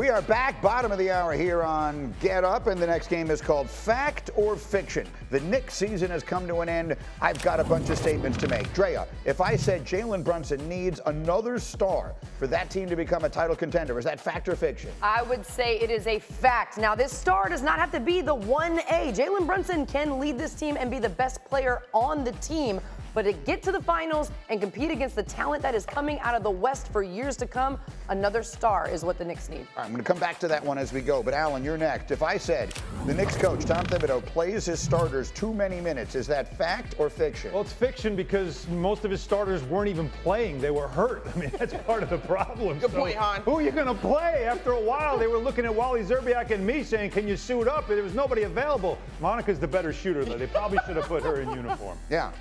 We are back, bottom of the hour here on Get Up, and the next game is called Fact or Fiction. The Knicks season has come to an end. I've got a bunch of statements to make. Drea, if I said Jalen Brunson needs another star for that team to become a title contender, is that fact or fiction? I would say it is a fact. Now, this star does not have to be the 1A. Jalen Brunson can lead this team and be the best player on the team. But to get to the finals and compete against the talent that is coming out of the West for years to come, another star is what the Knicks need. All right, I'm going to come back to that one as we go. But, Alan, you're next. If I said the Knicks coach, Tom Thibodeau, plays his starters too many minutes, is that fact or fiction? Well, it's fiction because most of his starters weren't even playing. They were hurt. I mean, that's part of the problem. Good point, Hahn. Who are you going to play? After a while, they were looking at Wally Zerbiak and me saying, can you suit up? And there was nobody available. Monica's the better shooter, though. They probably should have put her in uniform. Yeah,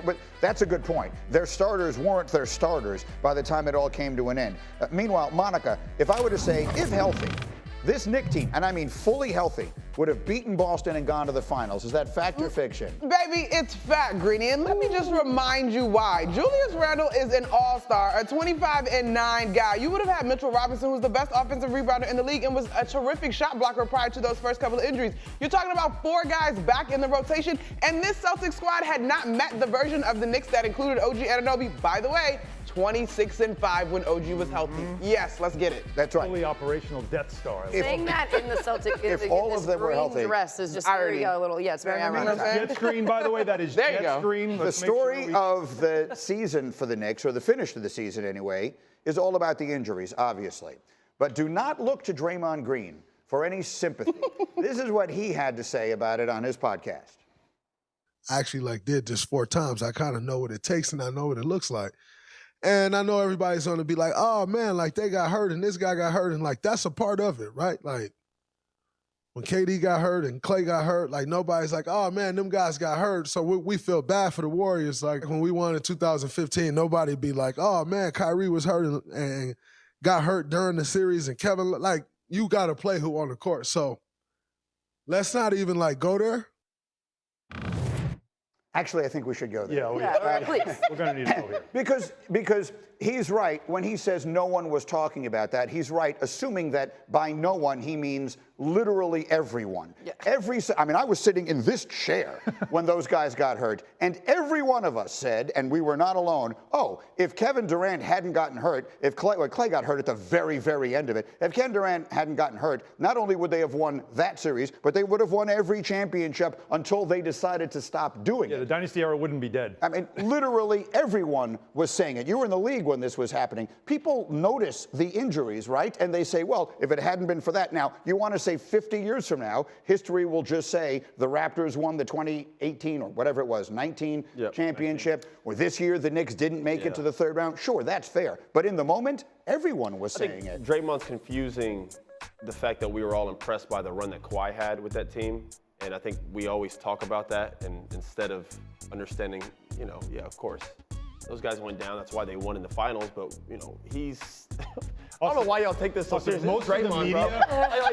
but that's a good point. Their starters weren't their starters by the time it all came to an end. Meanwhile, Monica, if I were to say, if healthy, this Knicks team, and I mean fully healthy, would have beaten Boston and gone to the finals. Is that fact or fiction? Baby, it's fact, Greeny. And let me just remind you why. Julius Randle is an all-star, a 25-9 guy. You would have had Mitchell Robinson, who's the best offensive rebounder in the league and was a terrific shot blocker prior to those first couple of injuries. You're talking about 4 guys back in the rotation, and this Celtics squad had not met the version of the Knicks that included OG Anunoby. By the way, 26-5 when OG was healthy. Yes, let's get it. That's right. Fully operational Death Star. Saying that in the Celtics, if all of them were healthy, dress is just irony. very little. Yeah, it's very ironic. Jet screen, by the way, that is There you jet go. screen. The story of the season for the Knicks, or the finish of the season anyway, is all about the injuries, obviously. But do not look to Draymond Green for any sympathy. This is what he had to say about it on his podcast. I actually did this 4 times. I kind of know what it takes and I know what it looks like. And I know everybody's going to be like, oh, man, they got hurt and this guy got hurt. And, that's a part of it, right? When KD got hurt and Clay got hurt, nobody's like, oh, man, them guys got hurt. So we feel bad for the Warriors. When we won in 2015, nobody'd be like, oh, man, Kyrie was hurt and got hurt during the series. And Kevin, you got to play who on the court. So let's not even, go there. Actually, I think we should go there. Yeah, Please. we're going to need to go here. Because he's right when he says no one was talking about that. He's right, assuming that by no one he means literally everyone. Yeah. I was sitting in this chair when those guys got hurt, and every one of us said, and we were not alone, oh, if Kevin Durant hadn't gotten hurt, if Clay got hurt at the very, very end of it, if Kevin Durant hadn't gotten hurt, not only would they have won that series, but they would have won every championship until they decided to stop doing it. The Dynasty era wouldn't be dead. Literally everyone was saying it. You were in the league when this was happening. People notice the injuries, right? And they say, well, if it hadn't been for that. Now, you want to say 50 years from now, history will just say the Raptors won the 2018 or whatever it was, 19 championship, 19. Or this year the Knicks didn't make it to the third round. Sure, that's fair. But in the moment, everyone was saying it. Draymond's confusing the fact that we were all impressed by the run that Kawhi had with that team. And I think we always talk about that, and instead of understanding, of course, those guys went down. That's why they won in the finals. But, he's I don't know why y'all take this so seriously. Most of the media,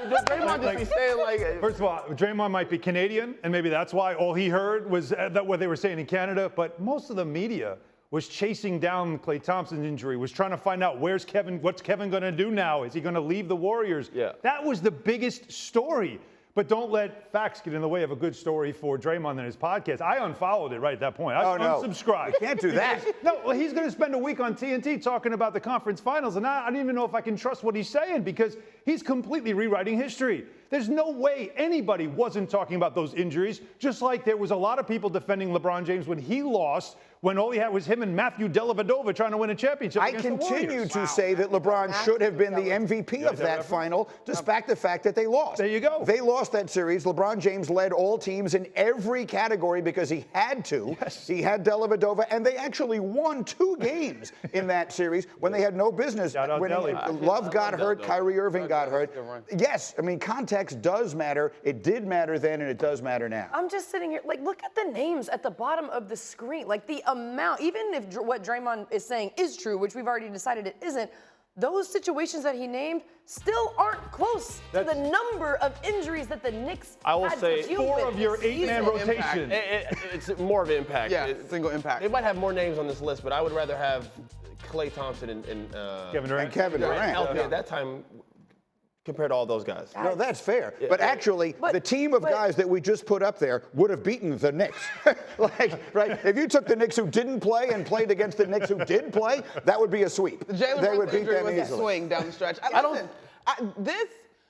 does Draymond just be saying First of all, Draymond might be Canadian, and maybe that's why all he heard was that what they were saying in Canada. But most of the media was chasing down Klay Thompson's injury, was trying to find out what's Kevin going to do now? Is he going to leave the Warriors? Yeah. That was the biggest story. But don't let facts get in the way of a good story for Draymond and his podcast. I unfollowed it right at that point. I unsubscribed. You can't do that. Well, he's going to spend a week on TNT talking about the conference finals, and I don't even know if I can trust what he's saying because he's completely rewriting history. There's no way anybody wasn't talking about those injuries, just like there was a lot of people defending LeBron James when he lost, when all he had was him and Matthew Dellavedova trying to win a championship against the Warriors. I continue to say that LeBron should have been the MVP of that final, despite the fact that they lost. There you go. They lost that series. LeBron James led all teams in every category because he had to. Yes. He had Dellavedova, and they actually won 2 games in that series when they had no business winning. Love got hurt. Kyrie Irving got hurt. Yes, context does matter. It did matter then, and it does matter now. I'm just sitting here, look at the names at the bottom of the screen. The amount, even if what Draymond is saying is true, which we've already decided it isn't, those situations that he named still aren't close to the number of injuries that the Knicks had to deal 4 with of your 8-man rotation. It's more of an impact. Yeah, single impact. They might have more names on this list, but I would rather have Klay Thompson and Kevin Durant. healthy at that time. compared to all those guys. No, that's fair. But actually, the team of guys that we just put up there would have beaten the Knicks. Right? If you took the Knicks who didn't play and played against the Knicks who did play, that would be a sweep. Jalen would beat them was a easily. swing down the stretch.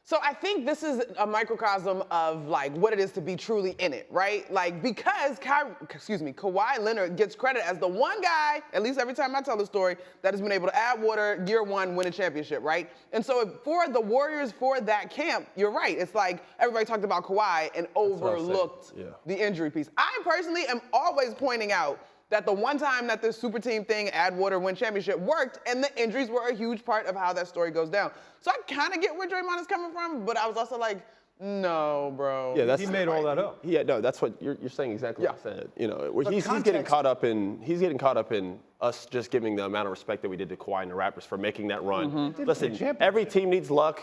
So I think this is a microcosm of like what it is to be truly in it, right? Like because Kawhi Leonard gets credit as the one guy, at least every time I tell the story, that has been able to add water year one, win a championship, right? And so for the Warriors, for that camp, you're right. It's like everybody talked about Kawhi and overlooked the injury piece. I personally am always pointing out that the one time that this super team thing, add water, win championship, worked, and the injuries were a huge part of how that story goes down. So I kind of get where Draymond is coming from, but I was also like, no, bro. Yeah, he made all that up. Yeah, no, that's what you're saying exactly what I said. You know, where he's getting caught up in us just giving the amount of respect that we did to Kawhi and the Raptors for making that run. Listen, every team needs luck.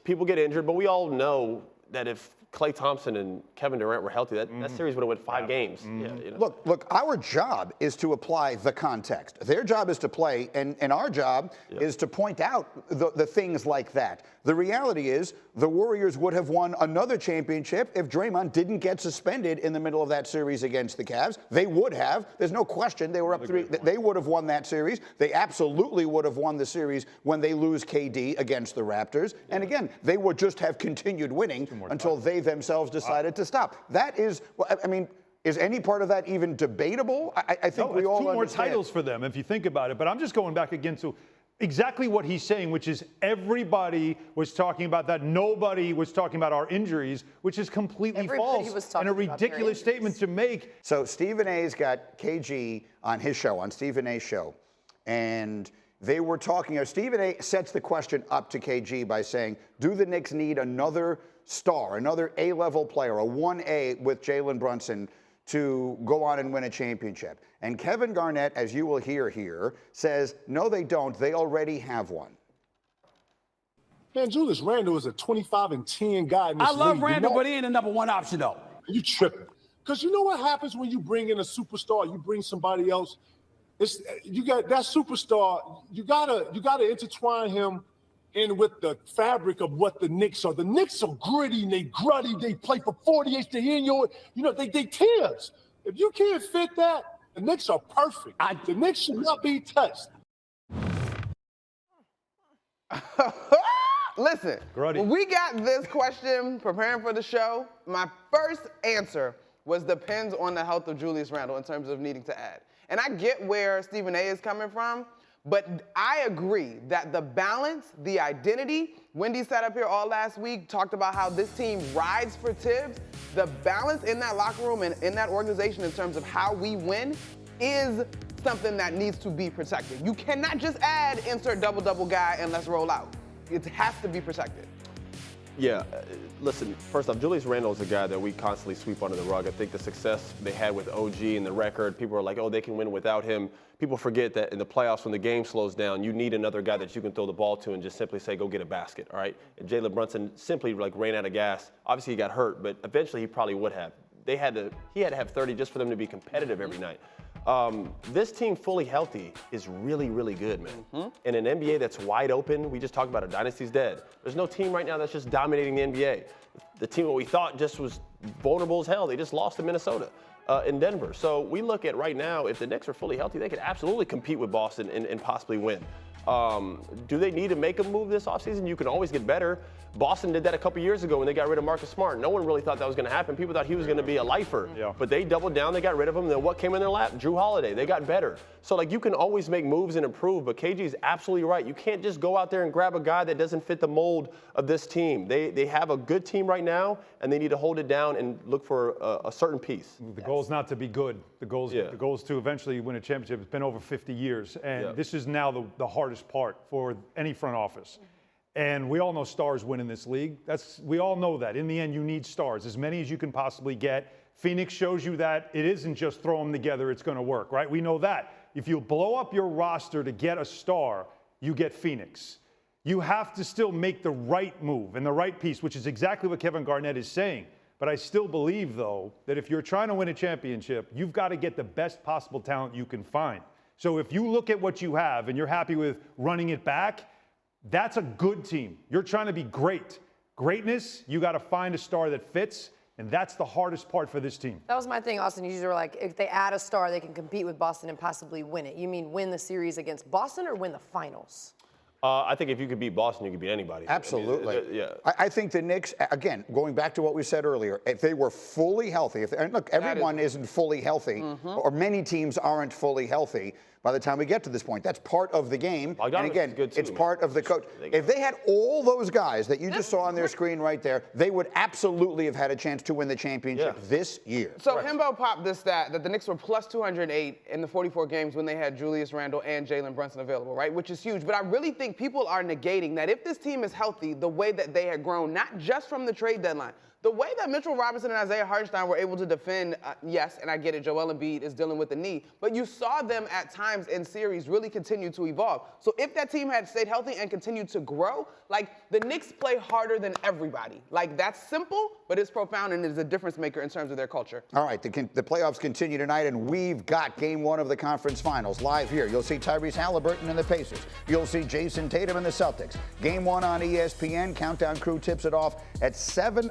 People get injured, but we all know that if Klay Thompson and Kevin Durant were healthy, that series would have went 5 games. Yeah, you know. Look, our job is to apply the context. Their job is to play, and our job is to point out the things like that. The reality is the Warriors would have won another championship if Draymond didn't get suspended in the middle of that series against the Cavs. They would have. There's no question. They were up 3. They would have won that series. They absolutely would have won the series when they lose KD against the Raptors. Yeah. And again, they would just have continued winning until they themselves decided to stop. That is, I mean, is any part of that even debatable? I think we all understand. 2 more titles for them if you think about it. But I'm just going back again to exactly what he's saying, which is everybody was talking about that. Nobody was talking about our injuries, which is completely false and a ridiculous statement to make. So Stephen A's got KG on his show, on Stephen A's show, and they were talking. Stephen A sets the question up to KG by saying, do the Knicks need another star, another A-level player, a 1A with Jalen Brunson to go on and win a championship? And Kevin Garnett, as you will hear here, says, no, they don't. They already have one. Man, Julius Randle is a 25-10 guy in this league. I love Randle, but he ain't the number 1 option, though. You tripping. Because you know what happens when you bring in a superstar, you bring somebody else, you got that superstar, you gotta intertwine him in with the fabric of what the Knicks are. The Knicks are gritty and they grutty. They play for 48 to end your, they tears. If you can't fit that, the Knicks are perfect. The Knicks should not be touched. Listen, when we got this question preparing for the show, my first answer was depends on the health of Julius Randle in terms of needing to add. And I get where Stephen A is coming from, but I agree that the balance, the identity, Wendy sat up here all last week, talked about how this team rides for Tibbs. The balance in that locker room and in that organization in terms of how we win is something that needs to be protected. You cannot just add insert double-double guy and let's roll out. It has to be protected. Yeah, listen, first off, Julius Randle is a guy that we constantly sweep under the rug. I think the success they had with OG and the record, people are like, oh, they can win without him. People forget that in the playoffs, when the game slows down, you need another guy that you can throw the ball to and just simply say, go get a basket, all right? And Jalen Brunson simply ran out of gas. Obviously, he got hurt, but eventually he probably would have. He had to have 30 just for them to be competitive every night. This team fully healthy is really, really good, man. In an NBA that's wide open, we just talked about a dynasty's dead. There's no team right now that's just dominating the NBA. The team that we thought just was vulnerable as hell, they just lost to Minnesota in Denver. So we look at right now, if the Knicks are fully healthy, they could absolutely compete with Boston and possibly win. Do they need to make a move this offseason? You can always get better. Boston did that a couple years ago when they got rid of Marcus Smart. No one really thought that was going to happen. People thought he was going to be a lifer. Yeah. But they doubled down. They got rid of him. Then what came in their lap? Drew Holiday. They got better. So, you can always make moves and improve. But KG is absolutely right. You can't just go out there and grab a guy that doesn't fit the mold of this team. They have a good team right now, and they need to hold it down and look for a certain piece. The goal is not to be good. The goal is to eventually win a championship. It's been over 50 years. And this is now the hardest part for any front office. And we all know stars win in this league. We all know that. In the end, you need stars, as many as you can possibly get. Phoenix shows you that it isn't just throw them together, it's going to work, right? We know that. If you blow up your roster to get a star, you get Phoenix. You have to still make the right move and the right piece, which is exactly what Kevin Garnett is saying. But I still believe, though, that if you're trying to win a championship, you've got to get the best possible talent you can find. So if you look at what you have and you're happy with running it back, That's a good team. You're trying to be great. Greatness, you got to find a star that fits, and that's the hardest part for this team. That was my thing, Austin. You were like, if they add a star, they can compete with Boston and possibly win it. You mean win the series against Boston or win the finals? I think if you could beat Boston, you could beat anybody. Absolutely. I mean, yeah. I think the Knicks, again, going back to what we said earlier, if they were fully healthy, and look, everyone isn't fully healthy, or many teams aren't fully healthy by the time we get to this point. That's part of the game. And again, it's part of the coach. If they had all those guys that you just saw on their screen right there, they would absolutely have had a chance to win the championship this year. So Himbo popped this stat that the Knicks were plus 208 in the 44 games when they had Julius Randle and Jalen Brunson available, right? Which is huge. But I really think people are negating that if this team is healthy, the way that they had grown, not just from the trade deadline, the way that Mitchell Robinson and Isaiah Hartenstein were able to defend, yes, and I get it, Joel Embiid is dealing with the knee, but you saw them at times in series really continue to evolve. So if that team had stayed healthy and continued to grow, like the Knicks play harder than everybody. Like that's simple, but it's profound and is a difference maker in terms of their culture. All right, the playoffs continue tonight, and we've got Game 1 of the conference finals live here. You'll see Tyrese Halliburton and the Pacers. You'll see Jason Tatum and the Celtics. Game 1 on ESPN. Countdown crew tips it off at 7